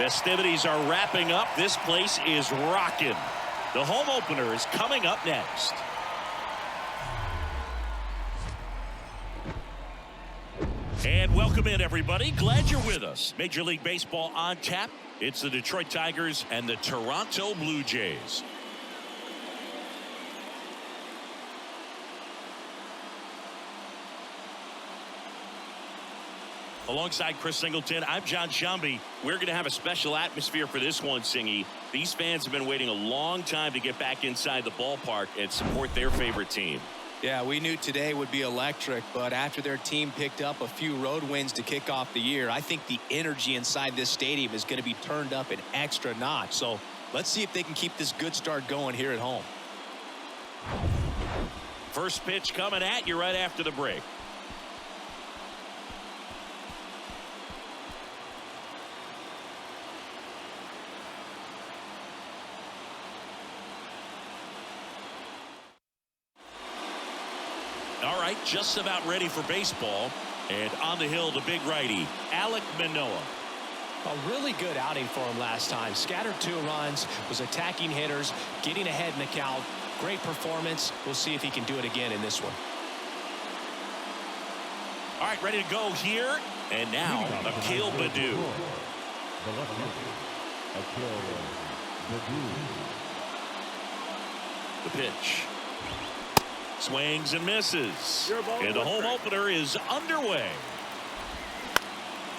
Festivities are wrapping up. This place is rocking. The home opener is coming up next. And welcome in, everybody. Glad you're with us. Major League Baseball on tap. It's the Detroit Tigers and the Toronto Blue Jays. Alongside Chris Singleton, I'm John Shambi. We're going to have a special atmosphere for this one, Singy. These fans have been waiting a long time to get back inside the ballpark and support their favorite team. Yeah, we knew today would be electric, but after their team picked up a few road wins to kick off the year, I think the energy inside this stadium is going to be turned up an extra notch. So let's see if they can keep this good start going here at home. First pitch coming at you right after the break. All right, just about ready for baseball. And on the hill, the big righty, Alek Manoah. A really good outing for him last time. Scattered 2 runs, was attacking hitters, getting ahead in the count. Great performance. We'll see if he can do it again in this one. All right, ready to go here. And now, Akil Baddoo. The pitch. Swings and misses. And the home opener is underway.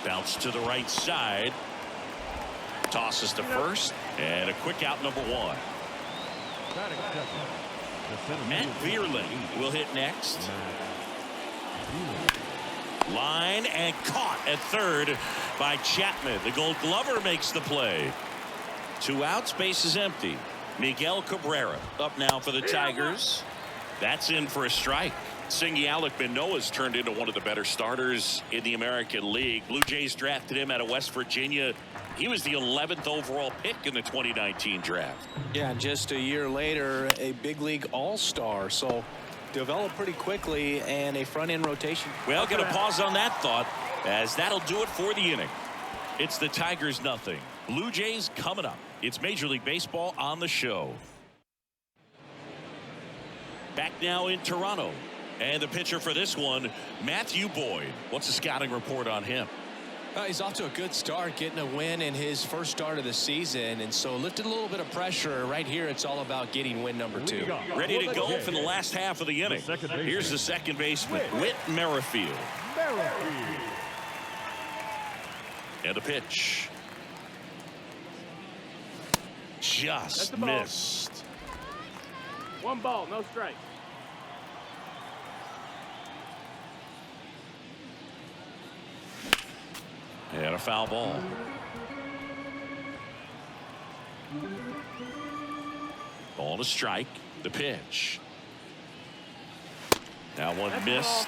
Bounce to the right side. Tosses to first. And a quick out, number 1. Matt Vierling will hit next. Line and caught at third by Chapman. The Gold Glover makes the play. 2 outs, base is empty. Miguel Cabrera up now for the Tigers. That's in for a strike. Singy, Alek Manoah's turned into one of the better starters in the American League. Blue Jays drafted him out of West Virginia. He was the 11th overall pick in the 2019 draft. Yeah, just a year later, a big league all-star. So developed pretty quickly and a front-end rotation. Well, going to pause on that thought, as that'll do it for the inning. It's the Tigers nothing. Blue Jays coming up. It's Major League Baseball on the show. Back now in Toronto. And the pitcher for this one, Matthew Boyd. What's the scouting report on him? He's off to a good start, getting a win in his first start of the season, and so lifted a little bit of pressure. Right here, it's all about getting win number 2. Ready to go for the last half of the inning. Here's the second baseman, Whit Merrifield. And the pitch. Just missed. 1 ball, no strike. And a foul ball. Ball to strike. The pitch. That one missed.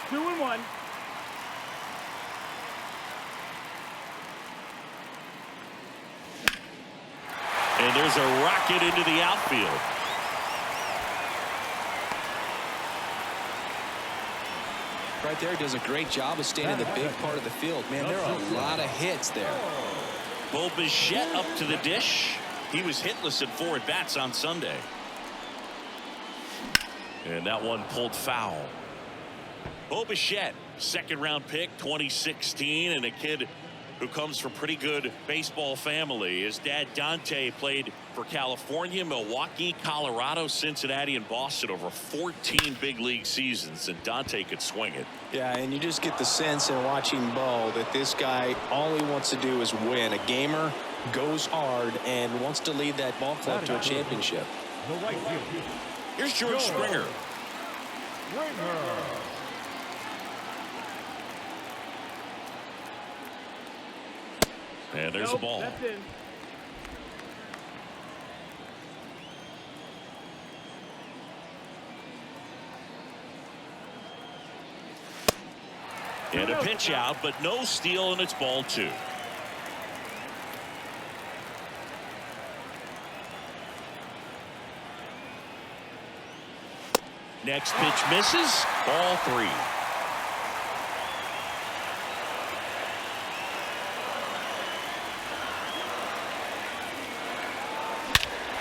2-1. And there's a rocket into the outfield. Right there, does a great job of staying in the big part of the field. Man, there are a lot of hits there. Bo Bichette up to the dish. He was hitless at 4 at-bats on Sunday. And that one pulled foul. Bo Bichette, second-round pick, 2016, and a kid who comes from pretty good baseball family. His dad, Dante, played for California, Milwaukee, Colorado, Cincinnati, and Boston over 14 big league seasons, and Dante could swing it. Yeah, and you just get the sense in watching Bo that this guy, all he wants to do is win. A gamer, goes hard, and wants to lead that ball club to a championship. Here's George Springer. And there's the ball. That's in. And a pitch out, but no steal, and it's ball 2. Next pitch misses. Ball 3.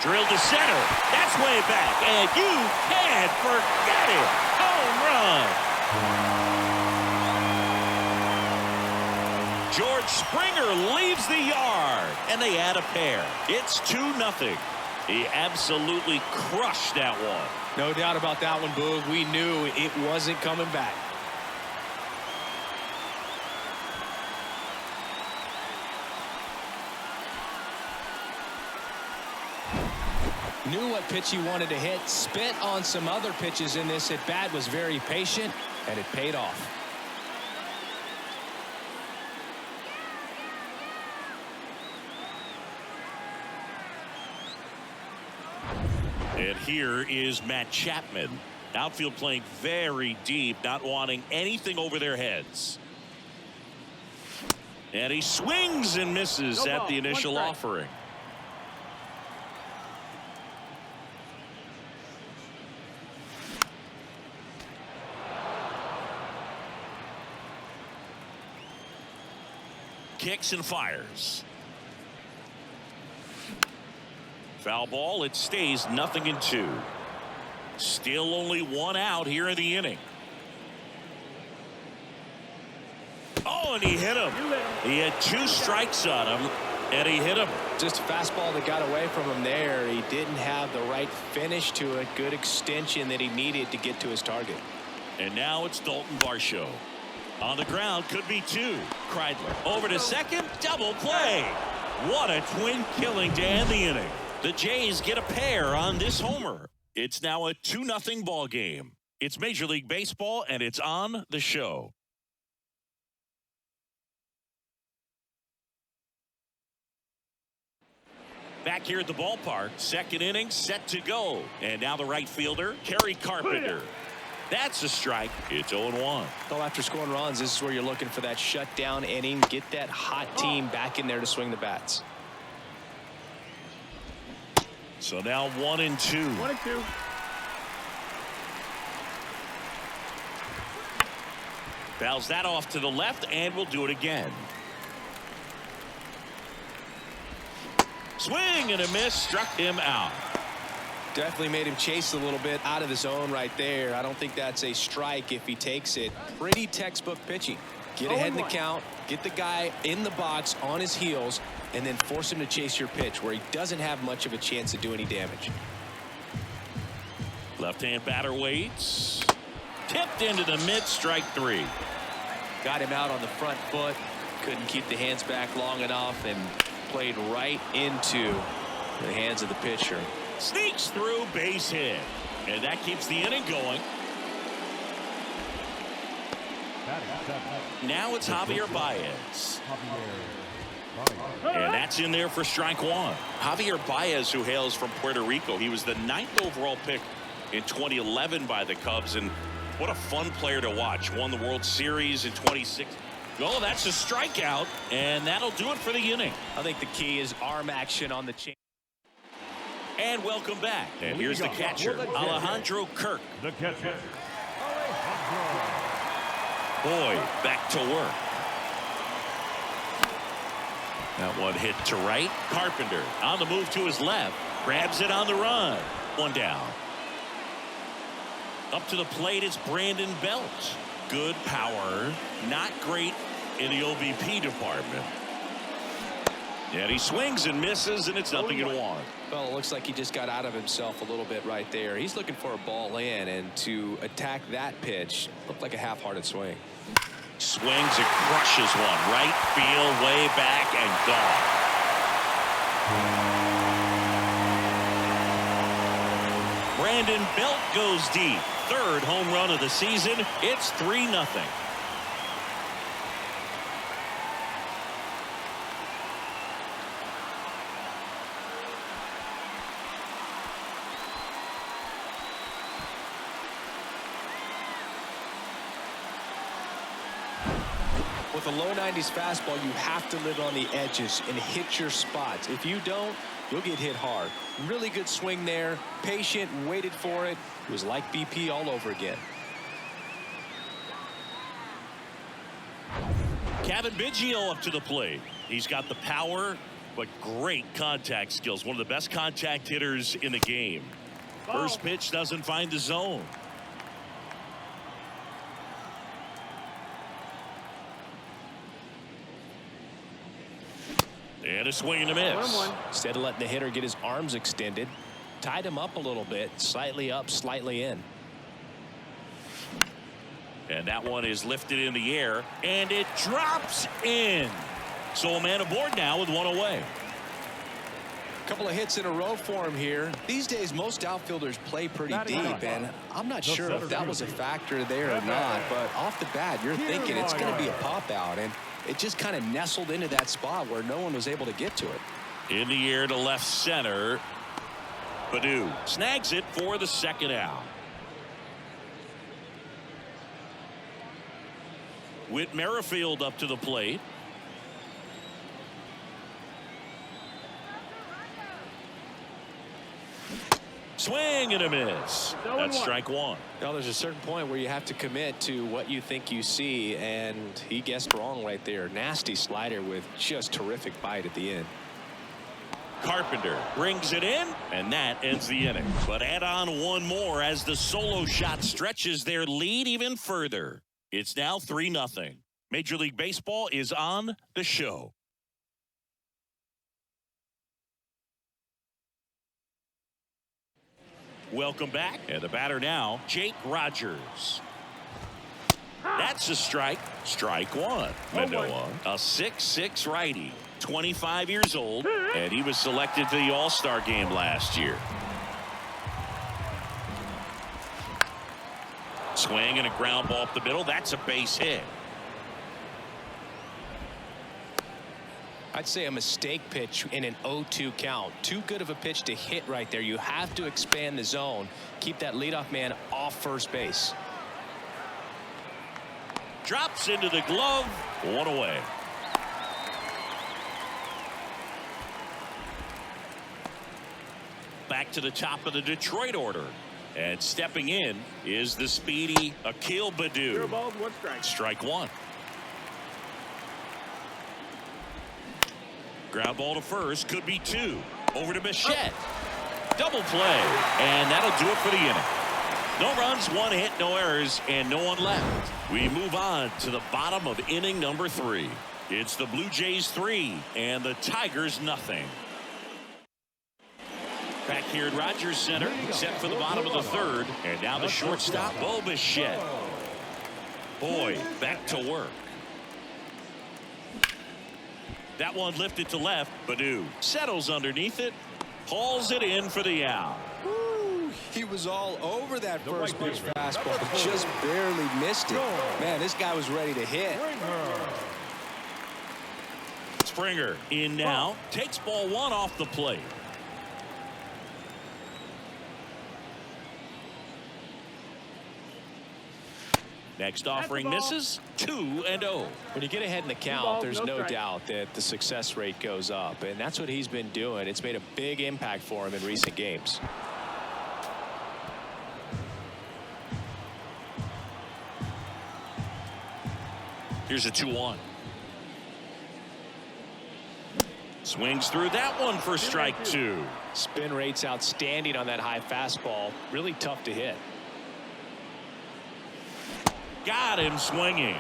Drilled to center. That's way back. And you can't forget it. Home run. George Springer leaves the yard. And they add a pair. It's 2-0. He absolutely crushed that one. No doubt about that one, Boog. We knew it wasn't coming back. Knew what pitch he wanted to hit. Spit on some other pitches in this at bat. Was very patient, and it paid off. And here is Matt Chapman. Outfield playing very deep, not wanting anything over their heads. And he swings and misses at the initial offering. Kicks and fires. Foul ball. It stays 0-2. Still only one out here in the inning. Oh, and he hit him. He had 2 strikes on him, and he hit him. Just a fastball that got away from him there. He didn't have the right finish to it. Good extension that he needed to get to his target. And now it's Dalton Varsho. On the ground, could be 2. Kreidler over to second. Double play. What a twin killing to end the inning. The Jays get a pair on this homer. It's now a 2-0 ball game. It's Major League Baseball, and it's on the show. Back here at the ballpark, second inning set to go. And now the right fielder, Kerry Carpenter. That's a strike. It's 0-1. So after scoring runs, this is where you're looking for that shutdown inning. Get that hot team back in there to swing the bats. So now 1-2. 1-2. Fouls that off to the left, and we'll do it again. Swing and a miss, struck him out. Definitely made him chase a little bit out of the zone right there. I don't think that's a strike if he takes it. Pretty textbook pitching. Get ahead in the count, get the guy in the box on his heels, and then force him to chase your pitch where he doesn't have much of a chance to do any damage. Left-hand batter waits. Tipped into the mid, strike 3. Got him out on the front foot. Couldn't keep the hands back long enough and played right into the hands of the pitcher. Sneaks through, base hit. And that keeps the inning going. Now it's Javier Baez. And that's in there for strike 1. Javier Baez, who hails from Puerto Rico. He was the 9th overall pick in 2011 by the Cubs. And what a fun player to watch. Won the World Series in 2016. Oh, that's a strikeout. And that'll do it for the inning. I think the key is arm action on the chain. And welcome back. And here's the catcher, Alejandro Kirk. The catcher. Boy, back to work. That one hit to right. Carpenter on the move to his left. Grabs it on the run. One down. Up to the plate is Brandon Belt. Good power. Not great in the OBP department. And he swings and misses, and it's 0-1. Well, it looks like he just got out of himself a little bit right there. He's looking for a ball in, and to attack that pitch looked like a half-hearted swing. Swings and crushes one. Right field, way back, and gone. Brandon Belt goes deep. 3rd home run of the season. It's 3-0. With a low 90s fastball, you have to live on the edges and hit your spots. If you don't, you'll get hit hard. Really good swing there. Patient, waited for it. It was like BP all over again. Kevin Biggio up to the plate. He's got the power but great contact skills. One of the best contact hitters in the game. First pitch doesn't find the zone. And a swing and a miss. Instead of letting the hitter get his arms extended, tied him up a little bit, slightly up, slightly in. And that one is lifted in the air, and it drops in. So a man aboard now with one away. A couple of hits in a row for him here. These days, most outfielders play pretty deep, and I'm not sure if that was a factor there or not, but off the bat, you're thinking it's going to be a pop-out, and it just kind of nestled into that spot where no one was able to get to it. In the air to left center. Baddoo snags it for the second out. Whit Merrifield up to the plate. Swing and a miss. That's strike one. Now there's a certain point where you have to commit to what you think you see, and he guessed wrong right there. Nasty slider with just terrific bite at the end. Carpenter brings it in, and that ends the inning. But add on one more as the solo shot stretches their lead even further. It's now 3-0. Major League Baseball is on the show. Welcome back, and the batter now, Jake Rogers. That's a strike. Strike one. Manoah, a 6'6" righty, 25 years old, and he was selected to the All-Star game last year. Swing and a ground ball up the middle. That's a base hit. I'd say a mistake pitch in an 0-2 count. Too good of a pitch to hit right there. You have to expand the zone. Keep that leadoff man off first base. Drops into the glove. One away. Back to the top of the Detroit order. And stepping in is the speedy Akil Baddoo. 0 balls, 1 strike. Strike one. Ground ball to first. Could be 2. Over to Bichette. Double play. And that'll do it for the inning. No runs, 1 hit, no errors, and no one left. We move on to the bottom of inning number 3. It's the Blue Jays 3 and the Tigers 0. Back here at Rogers Center, set for the bottom of the 3rd, and now the shortstop, Bichette. Boy, back to work. That one lifted to left. Baddoo settles underneath it, hauls it in for the out. Woo, he was all over that first pitch fastball, just barely missed it. Man, this guy was ready to hit. Springer in now, takes ball 1 off the plate. Next offering misses. 2-0. When you get ahead in the count, there's no doubt that the success rate goes up, and that's what he's been doing. It's made a big impact for him in recent games. Here's a 2-1. Swings through that one for strike 2. Spin rate's outstanding on that high fastball. Really tough to hit. Got him swinging.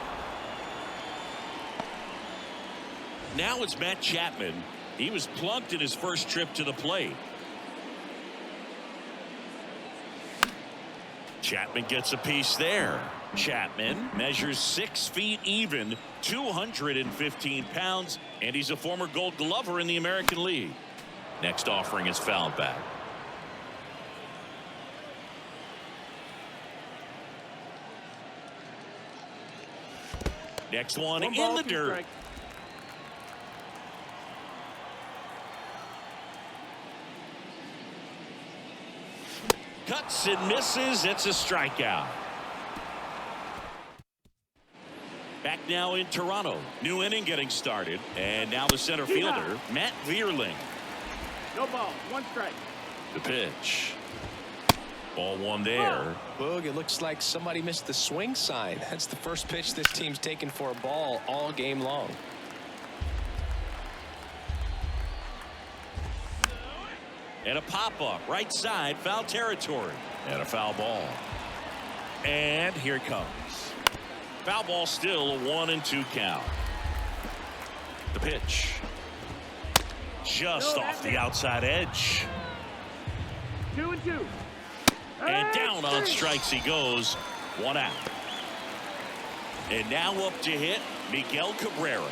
Now it's Matt Chapman. He was plunked in his first trip to the plate. Chapman gets a piece there. Chapman measures 6 feet even, 215 pounds, and he's a former Gold Glover in the American League. Next offering is fouled back. Next one in the dirt. Strike. Cuts and misses. It's a strikeout. Back now in Toronto. New inning getting started. And now the center fielder, Matt Vierling. No ball, 1 strike. The pitch. Ball 1 there. Boog, it looks like somebody missed the swing sign. That's the first pitch this team's taken for a ball all game long. And a pop-up right side, foul territory. And a foul ball. And here it comes. Foul ball, still a 1-2 count. The pitch. Just off the outside edge. 2-2. And down on strikes he goes. 1 out. And now up to hit Miguel Cabrera.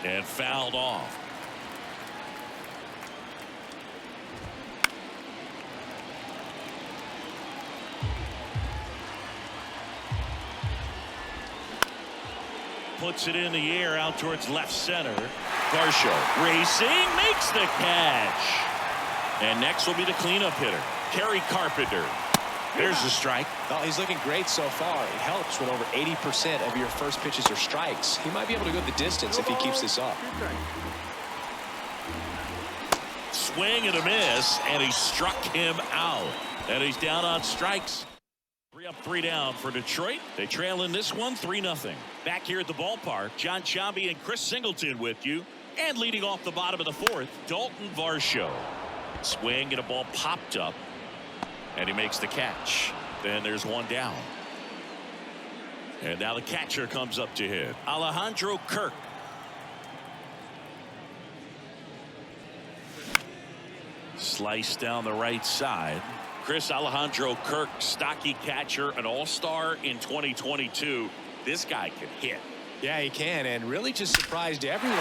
And fouled off. Puts it in the air out towards left center. Varsho racing, makes the catch. And next will be the cleanup hitter, Kerry Carpenter. There's the strike. Oh, he's looking great so far. It helps when over 80% of your first pitches are strikes. He might be able to go the distance if he keeps this up. Swing and a miss, and he struck him out. And he's down on strikes. 3 up, 3 down for Detroit. They trail in this one 3-0. Back here at the ballpark, John Sciambi and Chris Singleton with you. And leading off the bottom of the 4th, Dalton Varsho. Swing and a ball popped up. And he makes the catch. Then there's 1 down. And now the catcher comes up to hit. Alejandro Kirk. Slice down the right side. Chris, Alejandro Kirk, stocky catcher, an all-star in 2022. This guy can hit. Yeah, he can, and really just surprised everyone.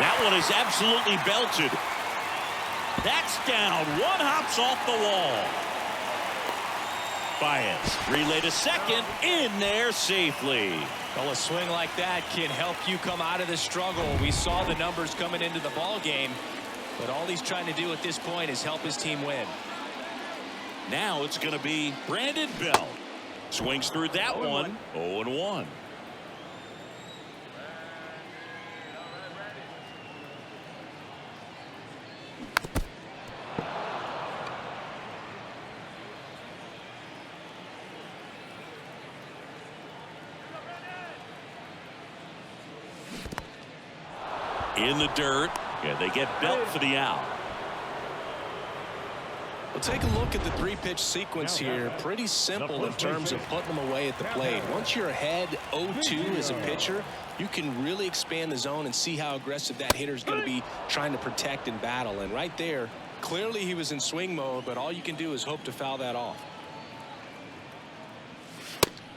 That one is absolutely belted. That's down. 1 hops off the wall. Baez relay to second, in there safely. Well, a swing like that can help you come out of the struggle. We saw the numbers coming into the ball game, but all he's trying to do at this point is help his team win. Now it's going to be Brandon Belt. Swings through that one. 0-1. In the dirt. Yeah, they get Belt for the out. Well, take a look at the 3-pitch sequence here. Pretty simple in terms of putting them away at the plate. Once you're ahead 0-2 as a pitcher, you can really expand the zone and see how aggressive that hitter is going to be trying to protect and battle. And right there, clearly he was in swing mode, but all you can do is hope to foul that off.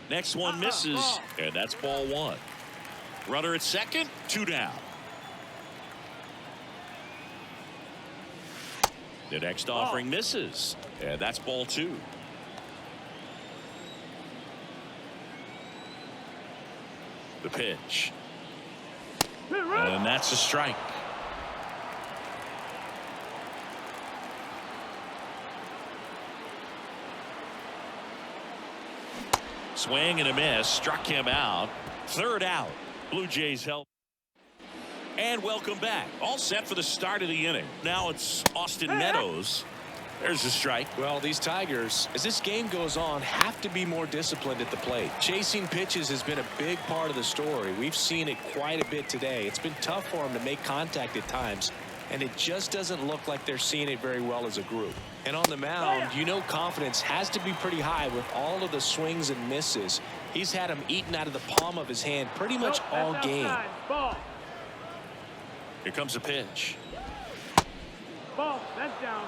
Next one misses, and that's ball 1. Runner at second, 2 down. The next offering misses, and that's ball 2. The pitch. And that's a strike. Swing and a miss, struck him out. 3rd out. Blue Jays help. And welcome back. All set for the start of the inning. Now it's Austin Meadows. There's a strike. Well, these Tigers, as this game goes on, have to be more disciplined at the plate. Chasing pitches has been a big part of the story. We've seen it quite a bit today. It's been tough for them to make contact at times, and it just doesn't look like they're seeing it very well as a group. And on the mound, you know confidence has to be pretty high with all of the swings and misses. He's had them eaten out of the palm of his hand pretty much all game. Ball. Here comes a pitch. Ball. That's down.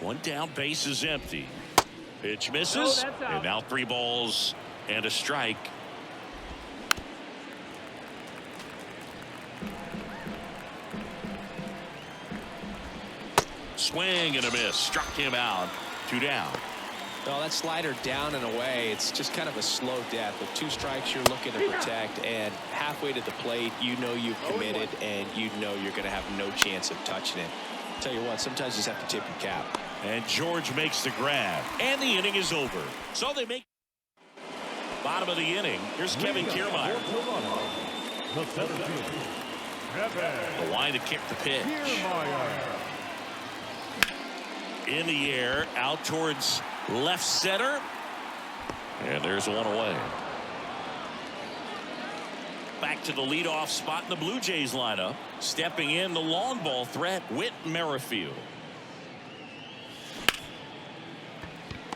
1 down, base is empty. Pitch misses. that's out. And now 3 balls and a strike. Swing and a miss. Struck him out. 2 down. Well, that slider down and away, it's just kind of a slow death. With 2 strikes, you're looking to protect, and halfway to the plate, you know you've committed, and you know you're going to have no chance of touching it. Tell you what, sometimes you just have to tip your cap. And George makes the grab, and the inning is over. So they make bottom of the inning. Here's Kevin Kiermaier. The line to kick the pitch. In the air, out towards left center. And there's 1 away. Back to the leadoff spot in the Blue Jays lineup. Stepping in, the long ball threat, Whit Merrifield.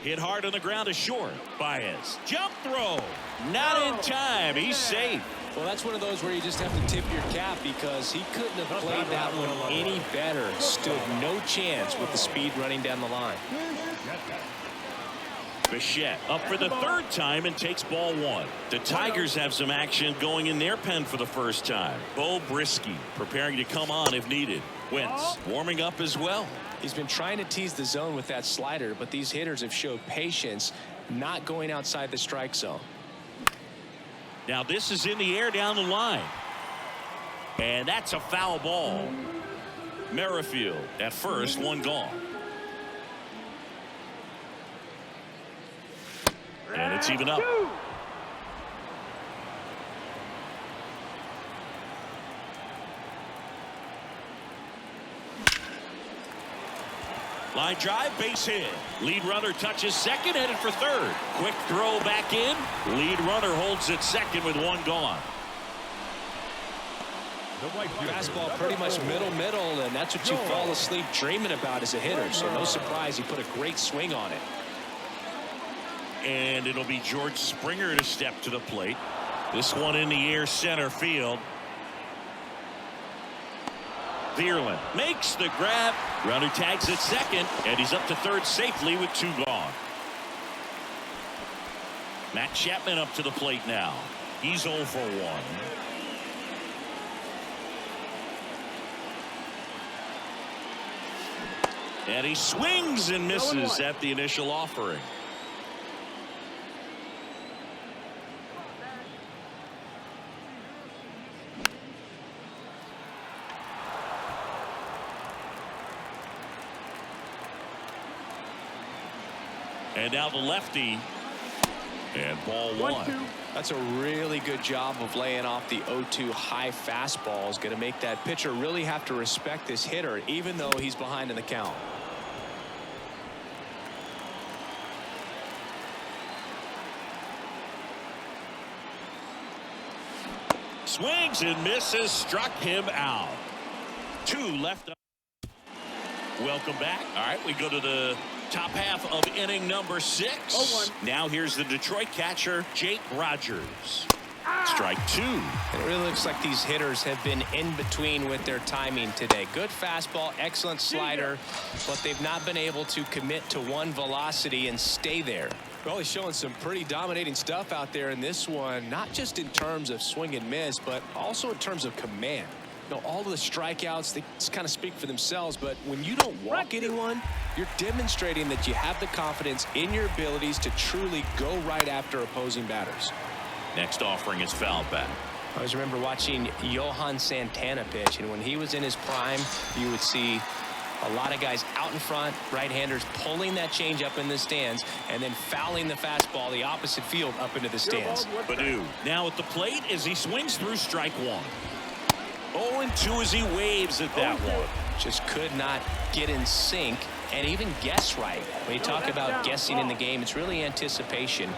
Hit hard on the ground to short. Baez. Jump throw. Not in time. He's safe. Well, that's one of those where you just have to tip your cap because he couldn't have played that one any better. Stood no chance with the speed running down the line. Bichette up for the third time and takes ball one. The Tigers have some action going in their pen for the first time. Bo Brisky preparing to come on if needed. Wentz warming up as well. He's been trying to tease the zone with that slider, but these hitters have showed patience, not going outside the strike zone. Now this is in the air down the line. And that's a foul ball. Merrifield at first, one gone. And it's even up. Line drive, base hit. Lead runner touches second, headed for third. Quick throw back in. Lead runner holds it second with one gone. Fastball pretty much middle, and that's what you fall asleep dreaming about as a hitter. So no surprise he put a great swing on it. And it'll be George Springer to step to the plate. This one in the air center field. Thierlin makes the grab. Runner tags at second, and he's up to third safely with two gone. Matt Chapman up to the plate now. He's 0 for 1. And he swings and misses at the initial offering. And now the lefty. And ball one. That's a really good job of laying off the 0-2 high fastball. Is going to make that pitcher really have to respect this hitter, even though he's behind in the count. Swings and misses, struck him out. 2 left. Welcome back. All right, we go to the top half of inning number 6. Now here's the Detroit catcher, Jake Rogers. Strike 2. It really looks like these hitters have been in between with their timing today. Good fastball, excellent slider, but they've not been able to commit to one velocity and stay there. Well, he's showing some pretty dominating stuff out there in this one, not just in terms of swing and miss, but also in terms of command. You know, all of the strikeouts, they just kind of speak for themselves, but when you don't walk anyone, you're demonstrating that you have the confidence in your abilities to truly go right after opposing batters. Next offering is fouled back. I always remember watching Johan Santana pitch, and when he was in his prime, you would see a lot of guys out in front, right-handers pulling that change up in the stands and then fouling the fastball the opposite field up into the stands. Badu now at the plate as he swings through strike 1. 0-2 as he waves at that one. Just could not get in sync and even guess right. When you talk about guessing in the game, it's really anticipation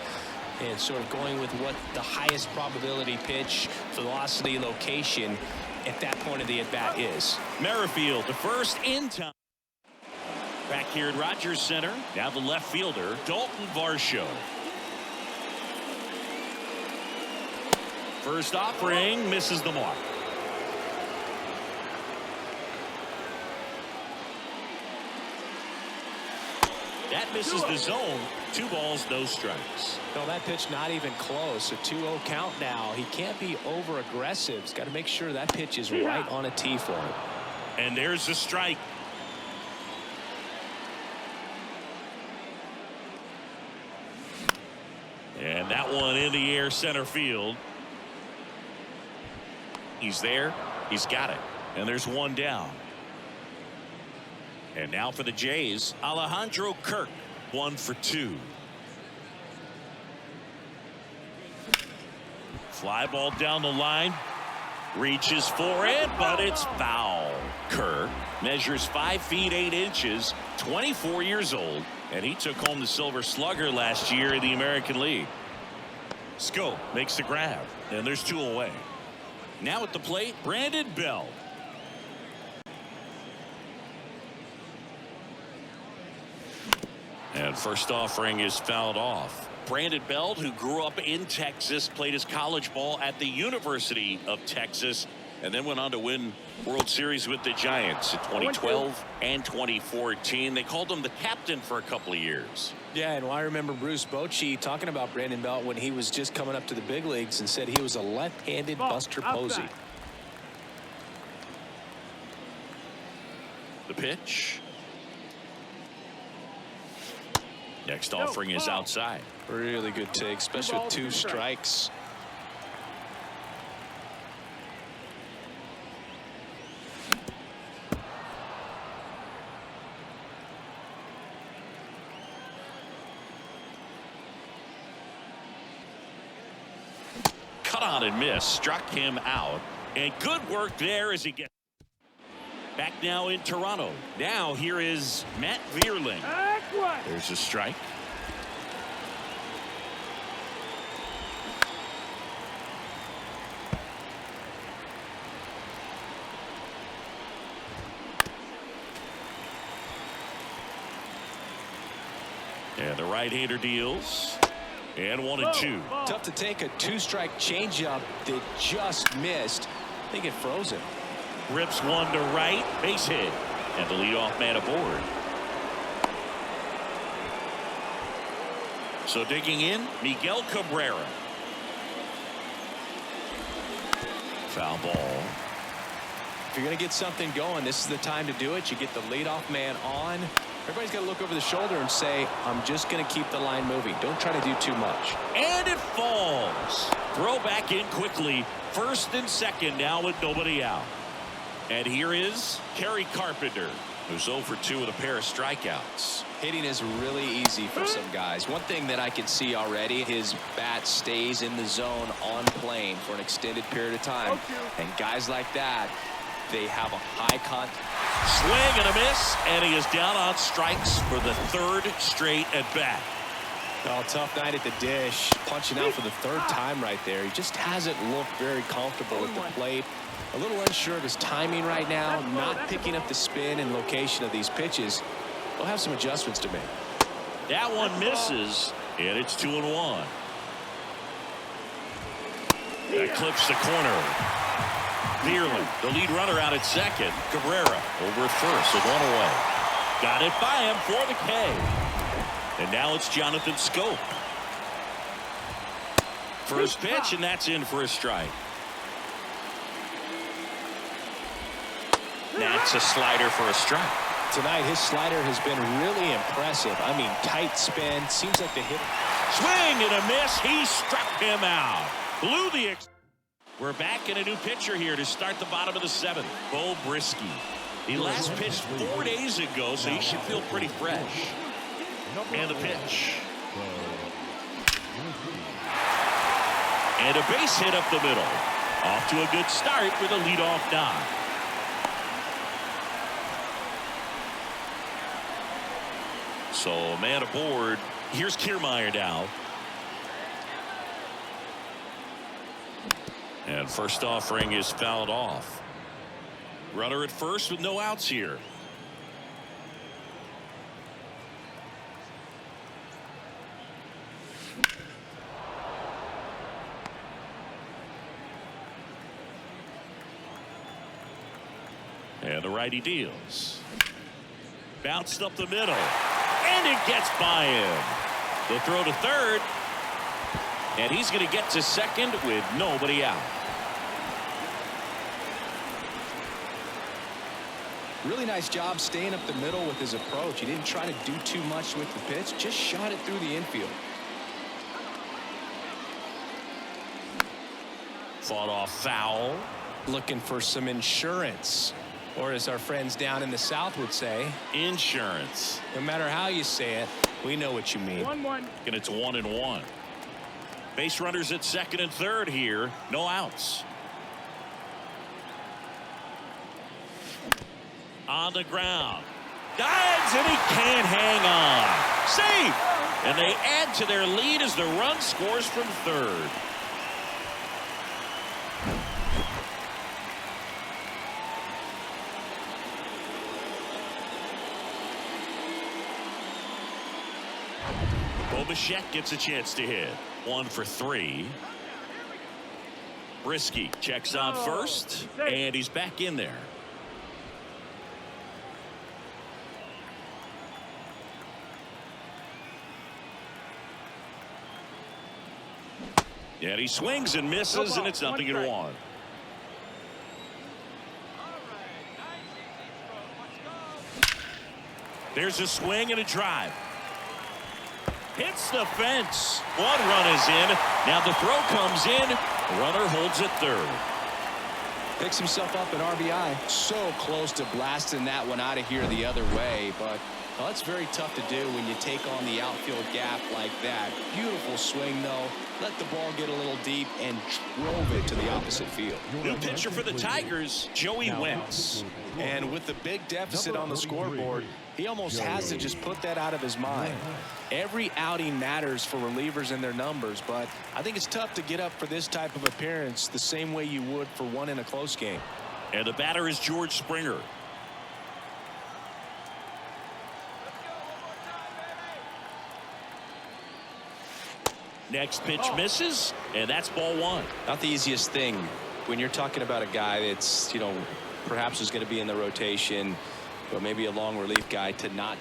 and sort of going with what the highest probability pitch, velocity, location at that point of the at-bat is. Merrifield the first in time. Back here at Rogers Center. Now the left fielder, Dalton Varsho. First offering misses the mark. That misses the zone. 2 balls, no strikes. No, that pitch not even close. A 2-0 count now. He can't be over aggressive. He's got to make sure that pitch is right on a tee for him. And there's the strike. And that one in the air center field. He's there. He's got it. And there's one down. And now for the Jays, Alejandro Kirk, 1 for 2. Fly ball down the line. Reaches for it, but it's foul. Kirk measures 5 feet 8 inches, 24 years old, and he took home the Silver Slugger last year in the American League. Scope makes the grab, and there's 2 away. Now at the plate, Brandon Belt. And first offering is fouled off. Brandon Belt, who grew up in Texas, played his college ball at the University of Texas, and then went on to win World Series with the Giants in 2012 and 2014. They called him the captain for a couple of years. Yeah, and I remember Bruce Bochy talking about Brandon Belt when he was just coming up to the big leagues and said he was a left-handed Buster Posey. The pitch. Next offering is outside. Really good take, especially with 2 strikes. Cut on and miss. Struck him out. And good work there as he gets back now in Toronto. Now here is Matt Vierling. There's a strike. And the right-hander deals. And 1-2. Tough to take a 2-strike changeup that just missed. I think it froze him. Rips one to right. Base hit. And the leadoff man aboard. So digging in, Miguel Cabrera. Foul ball. If you're going to get something going, this is the time to do it. You get the leadoff man on. Everybody's got to look over the shoulder and say, I'm just going to keep the line moving. Don't try to do too much. And it falls. Throw back in quickly. First and second now with nobody out. And here is Kerry Carpenter, who's 0 for 2 with a pair of strikeouts. Hitting is really easy for some guys. One thing that I can see already, his bat stays in the zone on plane for an extended period of time. And guys like that, they have a high contact. Swing and a miss, and he is down on strikes for the 3rd straight at bat. Oh, tough night at the dish. Punching out for the 3rd time right there. He just hasn't looked very comfortable at the plate. A little unsure of his timing right now. Not picking up the spin and location of these pitches. He'll have some adjustments to make. That one misses, and it's 2-1. That clips the corner. Vierling, the lead runner out at second. Cabrera over at first with 1 away. Got it by him for the K. And now it's Jonathan Scope. First pitch, and that's in for a strike. That's a slider for a strike. Tonight, his slider has been really impressive. I mean, tight spin. Seems like the hit. Swing and a miss. He struck him out. Blew the. We're back in a new pitcher here to start the bottom of the 7th. Bo Brisky. He last pitched 4 days ago, so he should feel pretty fresh. And the pitch. And a base hit up the middle. Off to a good start with a leadoff knock. So a man aboard. Here's Kiermaier now. And first offering is fouled off. Runner at first with no outs here. And the righty deals. Bounced up the middle. And it gets by him. The throw to third. And he's going to get to second with nobody out. Really nice job staying up the middle with his approach. He didn't try to do too much with the pitch. Just shot it through the infield. Fought off foul. Looking for some insurance. Or as our friends down in the South would say, Insurance. no matter how you say it, we know what you mean. 1-1. And it's 1-1. Base runners at second and third here. No outs. On the ground. Dives and he can't hang on. Safe. And they add to their lead as the run scores from third. Well, Bichette gets a chance to hit. 1 for 3. Brisky checks on first, and he's back in there. And he swings and misses, and it's 0-1. There's a swing and a drive. Hits the fence. 1 run is in. Now the throw comes in. The runner holds at third. Picks himself up an RBI. So close to blasting that one out of here the other way, but well, that's very tough to do when you take on the outfield gap like that. Beautiful swing, though. Let the ball get a little deep and drove it to the opposite field. New pitcher for the Tigers, Joey Wentz. And with the big deficit on the scoreboard, he almost has to just put that out of his mind. Every outing matters for relievers and their numbers, but I think it's tough to get up for this type of appearance the same way you would for one in a close game. And the batter is George Springer. Next pitch misses, and that's ball 1. Not the easiest thing when you're talking about a guy that's, perhaps is going to be in the rotation, but maybe a long relief guy to not.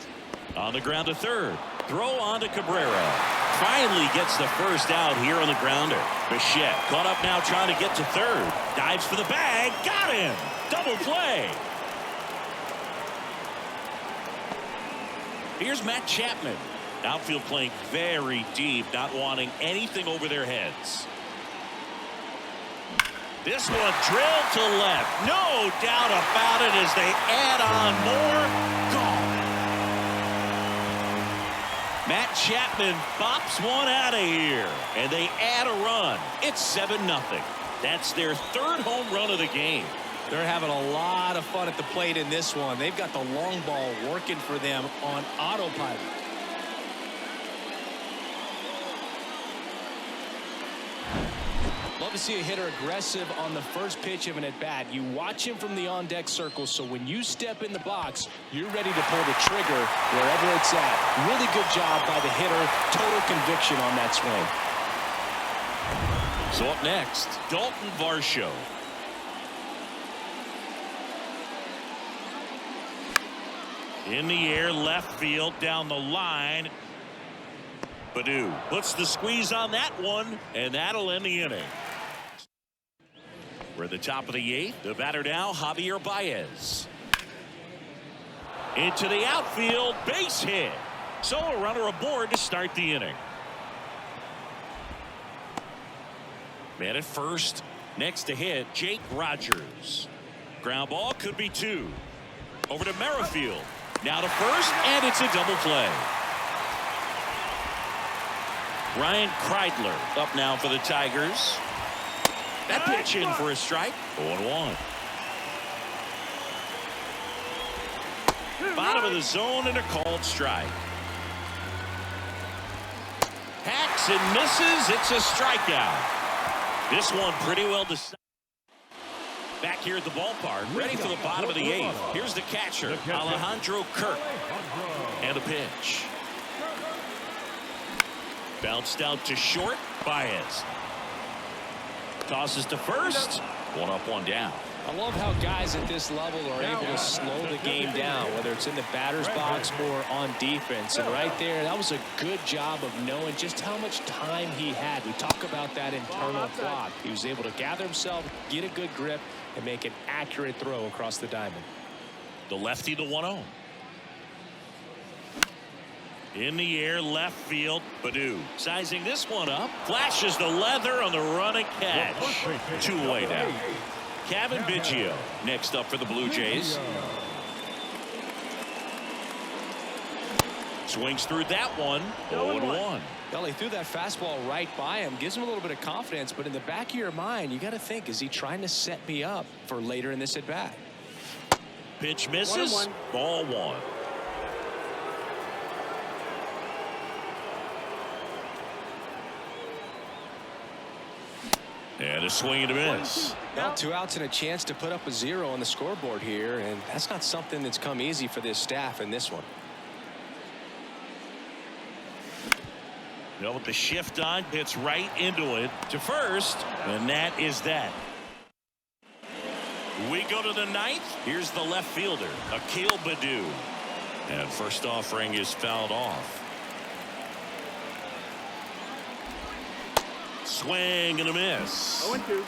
On the ground to third. Throw on to Cabrera. Finally gets the first out here on the grounder. Bichette caught up now trying to get to third. Dives for the bag. Got him. Double play. Here's Matt Chapman. Outfield playing very deep, not wanting anything over their heads. This one drilled to left. No doubt about it as they add on more. Gone. Matt Chapman bops one out of here, and they add a run. It's 7-0. That's their 3rd home run of the game. They're having a lot of fun at the plate in this one. They've got the long ball working for them on autopilot. Love to see a hitter aggressive on the first pitch of an at-bat. You watch him from the on-deck circle, so when you step in the box, you're ready to pull the trigger wherever it's at. Really good job by the hitter. Total conviction on that swing. So up next, Dalton Varsho. In the air, left field, down the line. Badu puts the squeeze on that one, and that'll end the inning. We're at the top of the 8th. The batter now, Javier Baez. Into the outfield, base hit. So a runner aboard to start the inning. Man at first. Next to hit, Jake Rogers. Ground ball could be 2. Over to Merrifield. Now to first, and it's a double play. Ryan Kreidler up now for the Tigers. That pitch in for a strike. 0-1. Bottom of the zone and a called strike. Hacks and misses. It's a strikeout. This one pretty well decided. Back here at the ballpark, ready for the bottom of the 8th. Here's the catcher, Alejandro Kirk. And a pitch. Bounced out to short. Baez tosses to first. 1 up, 1 down. I love how guys at this level are able to slow the game down, whether it's in the batter's box or on defense. And right there, that was a good job of knowing just how much time he had. We talk about that internal clock. He was able to gather himself, get a good grip, and make an accurate throw across the diamond. The lefty, the 1-0. In the air, left field, Badu sizing this one up. Flashes the leather on the run and catch. 2-way now. Kevin Biggio next up for the Blue Jays. Swings through that one. 0-1. Well, he threw that fastball right by him. Gives him a little bit of confidence, but in the back of your mind, you got to think, is he trying to set me up for later in this at bat? Pitch misses. Ball 1. And a swing and a miss. Now 2 outs and a chance to put up a 0 on the scoreboard here, and that's not something that's come easy for this staff in this one. Well, with the shift on, hits right into it to first, and that is that. We go to the ninth. Here's the left fielder, Akil Baddoo. And first offering is fouled off. Swing and a miss. 0-2.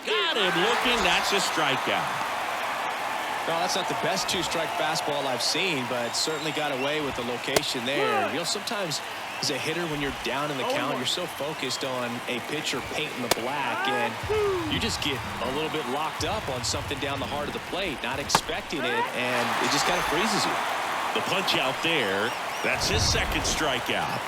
Got him looking. That's a strikeout. No, that's not the best two-strike fastball I've seen, but certainly got away with the location there. You know, sometimes as a hitter, when you're down in the count, you're so focused on a pitcher painting the black, and you just get a little bit locked up on something down the heart of the plate, not expecting it, and it just kind of freezes you. The punch out there. That's his second strikeout.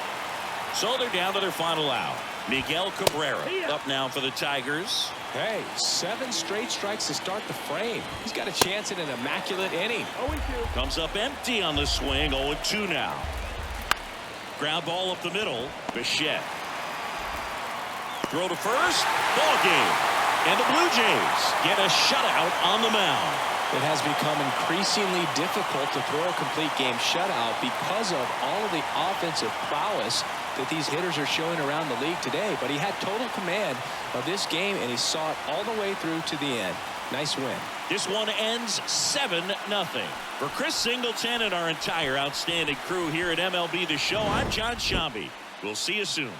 So they're down to their final out. Miguel Cabrera up now for the Tigers. Hey, 7 straight strikes to start the frame. He's got a chance at an immaculate inning. 0-2. Comes up empty on the swing. 0-2 now. Ground ball up the middle. Bichette. Throw to first. Ball game. And the Blue Jays get a shutout on the mound. It has become increasingly difficult to throw a complete game shutout because of all of the offensive prowess that these hitters are showing around the league today. But he had total command of this game, and he saw it all the way through to the end. Nice win. This one ends 7-0. For Chris Singleton and our entire outstanding crew here at MLB The Show, I'm John Shambi. We'll see you soon.